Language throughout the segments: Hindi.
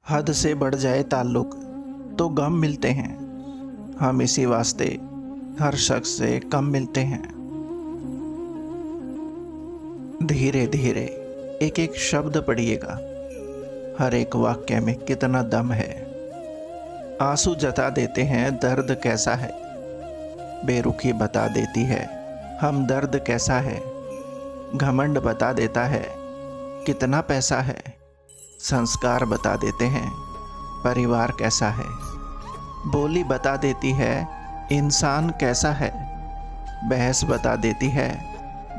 हद से बढ़ जाए ताल्लुक तो गम मिलते हैं। हम इसी वास्ते हर शख्स से कम मिलते हैं। धीरे धीरे एक एक शब्द पढ़िएगा। हर एक वाक्य में कितना दम है। आंसू जता देते हैं दर्द कैसा है। बेरुखी बता देती है हम दर्द कैसा है। घमंड बता देता है कितना पैसा है। संस्कार बता देते हैं परिवार कैसा है। बोली बता देती है इंसान कैसा है। बहस बता देती है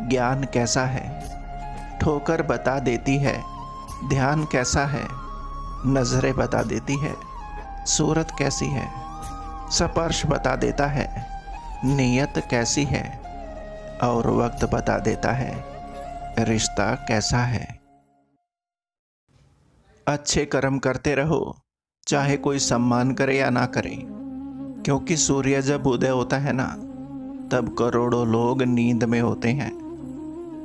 ज्ञान कैसा है। ठोकर बता देती है ध्यान कैसा है। नजरें बता देती है सूरत कैसी है। स्पर्श बता देता है नीयत कैसी है। और वक्त बता देता है रिश्ता कैसा है। अच्छे कर्म करते रहो चाहे कोई सम्मान करे या ना करे, क्योंकि सूर्य जब उदय होता है ना तब करोड़ों लोग नींद में होते हैं,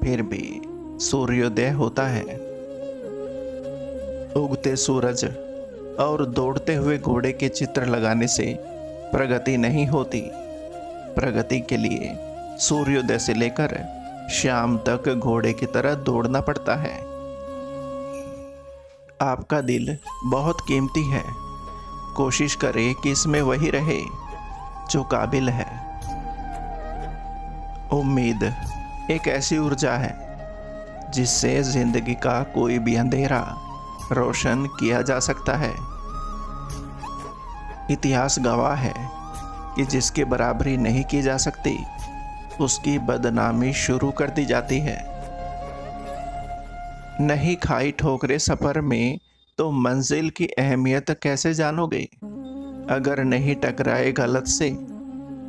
फिर भी सूर्योदय होता है। उगते सूरज और दौड़ते हुए घोड़े के चित्र लगाने से प्रगति नहीं होती। प्रगति के लिए सूर्योदय से लेकर शाम तक घोड़े की तरह दौड़ना पड़ता है। आपका दिल बहुत कीमती है। कोशिश करें कि इसमें वही रहे जो काबिल है। उम्मीद एक ऐसी ऊर्जा है जिससे जिंदगी का कोई भी अंधेरा रोशन किया जा सकता है। इतिहास गवाह है कि जिसकी बराबरी नहीं की जा सकती उसकी बदनामी शुरू कर दी जाती है। नहीं खाई ठोकरे सफर में तो मंजिल की अहमियत कैसे जानोगे। अगर नहीं टकराए गलत से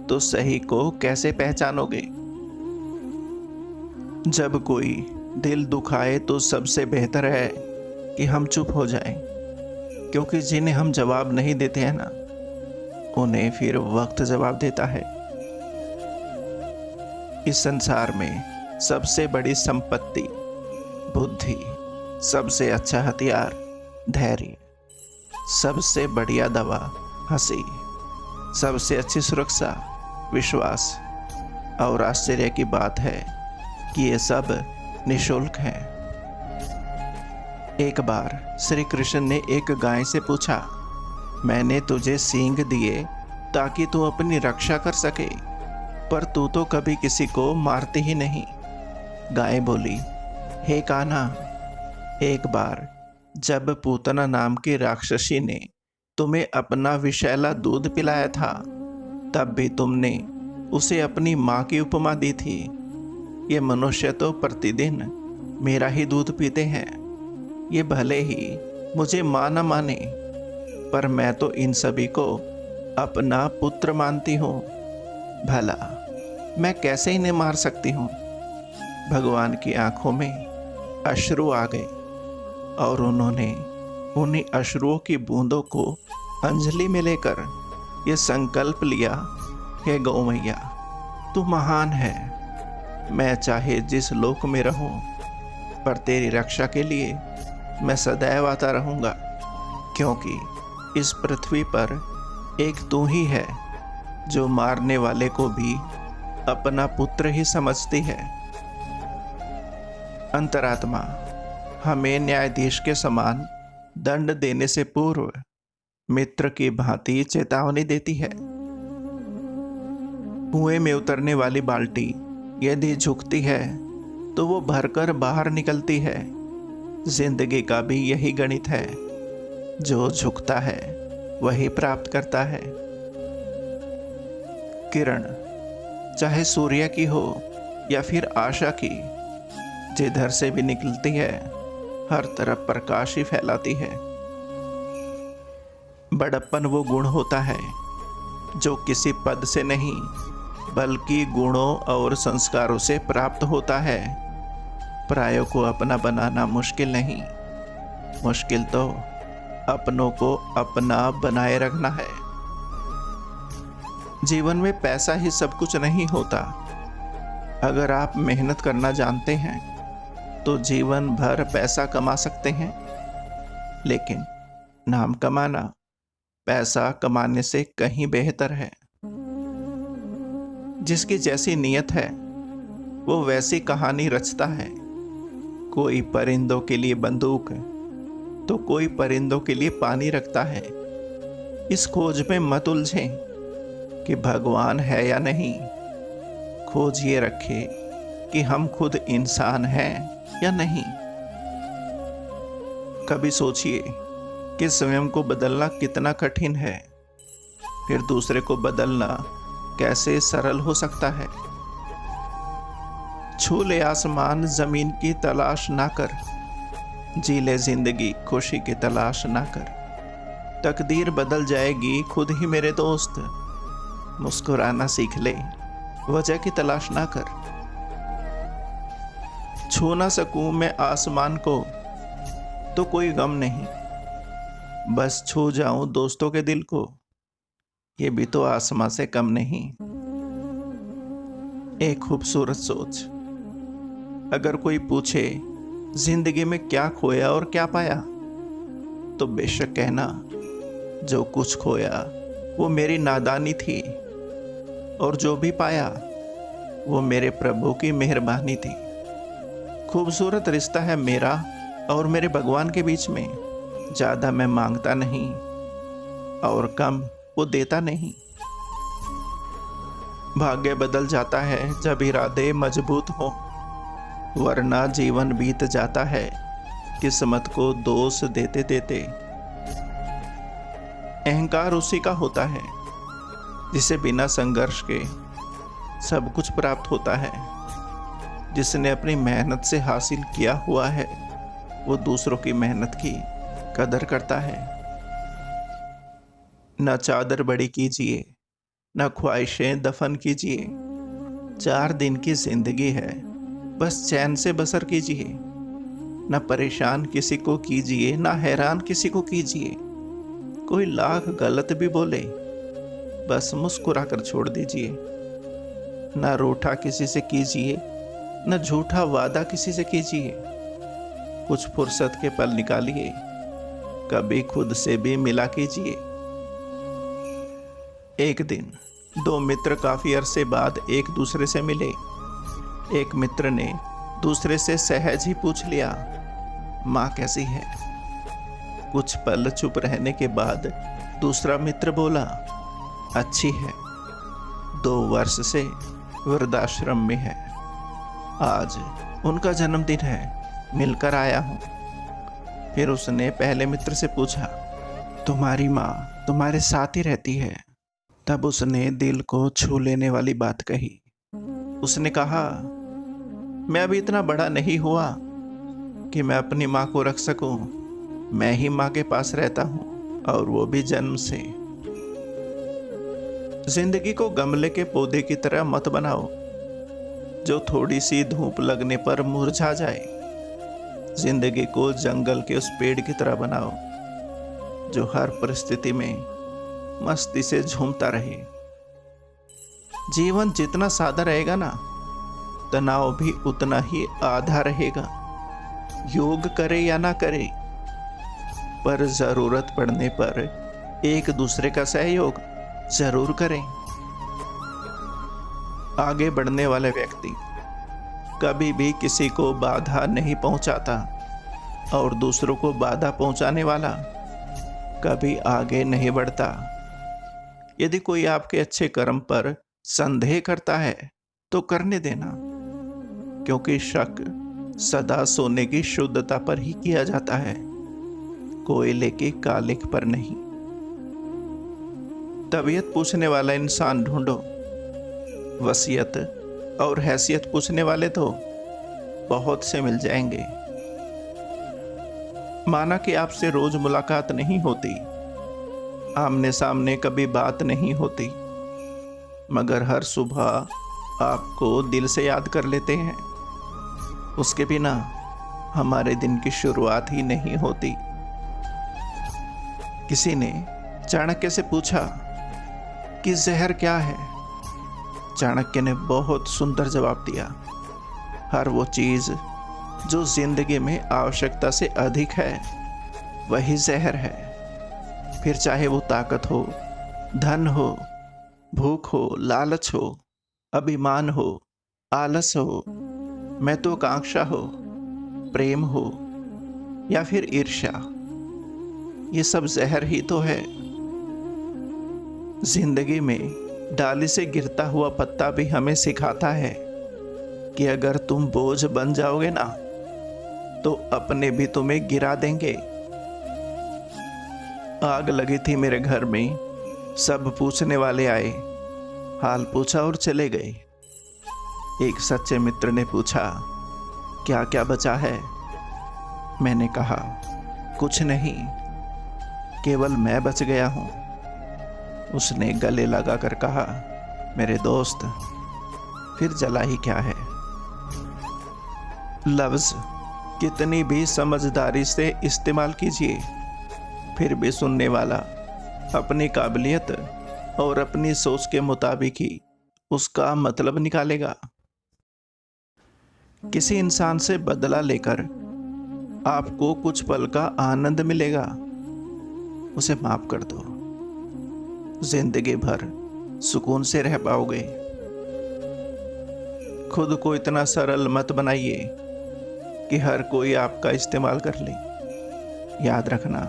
तो सही को कैसे पहचानोगे। जब कोई दिल दुखाए तो सबसे बेहतर है कि हम चुप हो जाएं, क्योंकि जिन्हें हम जवाब नहीं देते हैं ना उन्हें फिर वक्त जवाब देता है। इस संसार में सबसे बड़ी संपत्ति बुद्धि, सबसे अच्छा हथियार धैर्य, सबसे बढ़िया दवा हंसी, सबसे अच्छी सुरक्षा विश्वास। और आश्चर्य की बात है कि ये सब निःशुल्क हैं। एक बार श्री कृष्ण ने एक गाय से पूछा, मैंने तुझे सींग दिए ताकि तू अपनी रक्षा कर सके, पर तू तो कभी किसी को मारती ही नहीं। गाय बोली, हे कान्हा, एक बार जब पूतना नाम की राक्षसी ने तुम्हें अपना विषैला दूध पिलाया था तब भी तुमने उसे अपनी माँ की उपमा दी थी। ये मनुष्य तो प्रतिदिन मेरा ही दूध पीते हैं। ये भले ही मुझे माँ न माने, पर मैं तो इन सभी को अपना पुत्र मानती हूँ। भला मैं कैसे इन्हें मार सकती हूँ। भगवान की आंखों में अश्रु आ गए और उन्होंने उन्हीं अश्रुओं की बूंदों को अंजलि में लेकर ये संकल्प लिया, हे गौ मैया तू महान है। मैं चाहे जिस लोक में रहूं, पर तेरी रक्षा के लिए मैं सदैव आता रहूंगा, क्योंकि इस पृथ्वी पर एक तू ही है जो मारने वाले को भी अपना पुत्र ही समझती है। अंतरात्मा हमें न्यायाधीश के समान दंड देने से पूर्व मित्र की भांति चेतावनी देती है। कुएं में उतरने वाली बाल्टी यदि झुकती है तो वो भरकर बाहर निकलती है। जिंदगी का भी यही गणित है, जो झुकता है वही प्राप्त करता है। किरण चाहे सूर्य की हो या फिर आशा की, जिधर से भी निकलती है हर तरफ प्रकाश ही फैलाती है। बड़प्पन वो गुण होता है जो किसी पद से नहीं बल्कि गुणों और संस्कारों से प्राप्त होता है। परायों को अपना बनाना मुश्किल नहीं, मुश्किल तो अपनों को अपना बनाए रखना है। जीवन में पैसा ही सब कुछ नहीं होता। अगर आप मेहनत करना जानते हैं तो जीवन भर पैसा कमा सकते हैं, लेकिन नाम कमाना पैसा कमाने से कहीं बेहतर है। जिसकी जैसी नीयत है वो वैसी कहानी रचता है। कोई परिंदों के लिए बंदूक तो कोई परिंदों के लिए पानी रखता है। इस खोज में मत उलझें कि भगवान है या नहीं। खोज ये रखे कि हम खुद इंसान हैं या नहीं। कभी सोचिए कि स्वयं को बदलना कितना कठिन है, फिर दूसरे को बदलना कैसे सरल हो सकता है। छू ले आसमान जमीन की तलाश ना कर, जी ले जिंदगी खुशी की तलाश ना कर। तकदीर बदल जाएगी खुद ही मेरे दोस्त, मुस्कुराना सीख ले वजह की तलाश ना कर। छू ना सकूं मैं आसमान को तो कोई गम नहीं, बस छू जाऊं दोस्तों के दिल को, ये भी तो आसमां से कम नहीं। एक खूबसूरत सोच। अगर कोई पूछे जिंदगी में क्या खोया और क्या पाया, तो बेशक कहना जो कुछ खोया वो मेरी नादानी थी, और जो भी पाया वो मेरे प्रभु की मेहरबानी थी। खूबसूरत रिश्ता है मेरा और मेरे भगवान के बीच में। ज्यादा मैं मांगता नहीं और कम वो देता नहीं। भाग्य बदल जाता है जब इरादे मजबूत हो, वरना जीवन बीत जाता है किस्मत को दोष देते देते। अहंकार उसी का होता है जिसे बिना संघर्ष के सब कुछ प्राप्त होता है। जिसने अपनी मेहनत से हासिल किया हुआ है वो दूसरों की मेहनत की कदर करता है। न चादर बड़ी कीजिए, न ख्वाहिशें दफन कीजिए। 4 दिन की जिंदगी है, बस चैन से बसर कीजिए। न परेशान किसी को कीजिए, न हैरान किसी को कीजिए। कोई लाख गलत भी बोले, बस मुस्कुरा कर छोड़ दीजिए। न रूठा किसी से कीजिए, न झूठा वादा किसी से कीजिए। कुछ फुर्सत के पल निकालिए, कभी खुद से भी मिला कीजिए। एक दिन 2 मित्र काफी अरसे बाद एक दूसरे से मिले। एक मित्र ने दूसरे से सहज ही पूछ लिया, माँ कैसी है? कुछ पल चुप रहने के बाद दूसरा मित्र बोला, अच्छी है, 2 वर्ष से वृद्धाश्रम में है। आज उनका जन्मदिन है, मिलकर आया हूं। फिर उसने पहले मित्र से पूछा, तुम्हारी माँ तुम्हारे साथ ही रहती है? तब उसने दिल को छू लेने वाली बात कही। उसने कहा, मैं अभी इतना बड़ा नहीं हुआ कि मैं अपनी माँ को रख सकूं। मैं ही माँ के पास रहता हूं, और वो भी जन्म से। जिंदगी को गमले के पौधे की तरह मत बनाओ जो थोड़ी सी धूप लगने पर मुरझा जाए। जिंदगी को जंगल के उस पेड़ की तरह बनाओ जो हर परिस्थिति में मस्ती से झूमता रहे। जीवन जितना सादा रहेगा ना, तनाव भी उतना ही आधा रहेगा। योग करे या ना करे, पर जरूरत पड़ने पर एक दूसरे का सहयोग जरूर करें। आगे बढ़ने वाले व्यक्ति कभी भी किसी को बाधा नहीं पहुंचाता, और दूसरों को बाधा पहुंचाने वाला कभी आगे नहीं बढ़ता। यदि कोई आपके अच्छे कर्म पर संदेह करता है तो करने देना, क्योंकि शक सदा सोने की शुद्धता पर ही किया जाता है, कोयले की कालिख पर नहीं। तबीयत पूछने वाला इंसान ढूंढो, वसीयत और हैसियत पूछने वाले तो बहुत से मिल जाएंगे। माना कि आपसे रोज मुलाकात नहीं होती, आमने सामने कभी बात नहीं होती, मगर हर सुबह आपको दिल से याद कर लेते हैं। उसके बिना हमारे दिन की शुरुआत ही नहीं होती। किसी ने चाणक्य से पूछा कि जहर क्या है? चाणक्य ने बहुत सुंदर जवाब दिया, हर वो चीज जो जिंदगी में आवश्यकता से अधिक है वही जहर है। फिर चाहे वो ताकत हो, धन हो, भूख हो, लालच हो, अभिमान हो, आलस हो, महत्वाकांक्षा हो, प्रेम हो या फिर ईर्ष्या, ये सब जहर ही तो है। जिंदगी में डाली से गिरता हुआ पत्ता भी हमें सिखाता है कि अगर तुम बोझ बन जाओगे ना तो अपने भी तुम्हें गिरा देंगे। आग लगी थी मेरे घर में, सब पूछने वाले आए, हाल पूछा और चले गए। एक सच्चे मित्र ने पूछा, क्या क्या बचा है? मैंने कहा, कुछ नहीं, केवल मैं बच गया हूं। उसने गले लगाकर कहा, मेरे दोस्त, फिर जला ही क्या है। लफ्ज कितनी भी समझदारी से इस्तेमाल कीजिए, फिर भी सुनने वाला अपनी काबिलियत और अपनी सोच के मुताबिक ही उसका मतलब निकालेगा। किसी इंसान से बदला लेकर आपको कुछ पल का आनंद मिलेगा, उसे माफ कर दो, जिंदगी भर सुकून से रह पाओगे। खुद को इतना सरल मत बनाइए कि हर कोई आपका इस्तेमाल कर ले। याद रखना,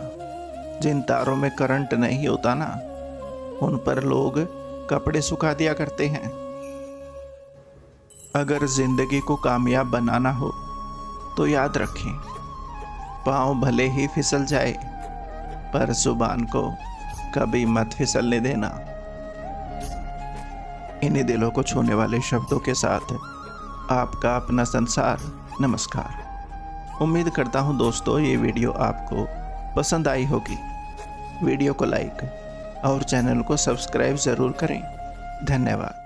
जिन तारों में करंट नहीं होता ना, उन पर लोग कपड़े सुखा दिया करते हैं। अगर जिंदगी को कामयाब बनाना हो तो याद रखें, पाँव भले ही फिसल जाए पर जुबान को कभी मत फिसलने देना। इन्हीं दिलों को छूने वाले शब्दों के साथ आपका अपना संसार नमस्कार। उम्मीद करता हूं दोस्तों ये वीडियो आपको पसंद आई होगी। वीडियो को लाइक और चैनल को सब्सक्राइब ज़रूर करें। धन्यवाद।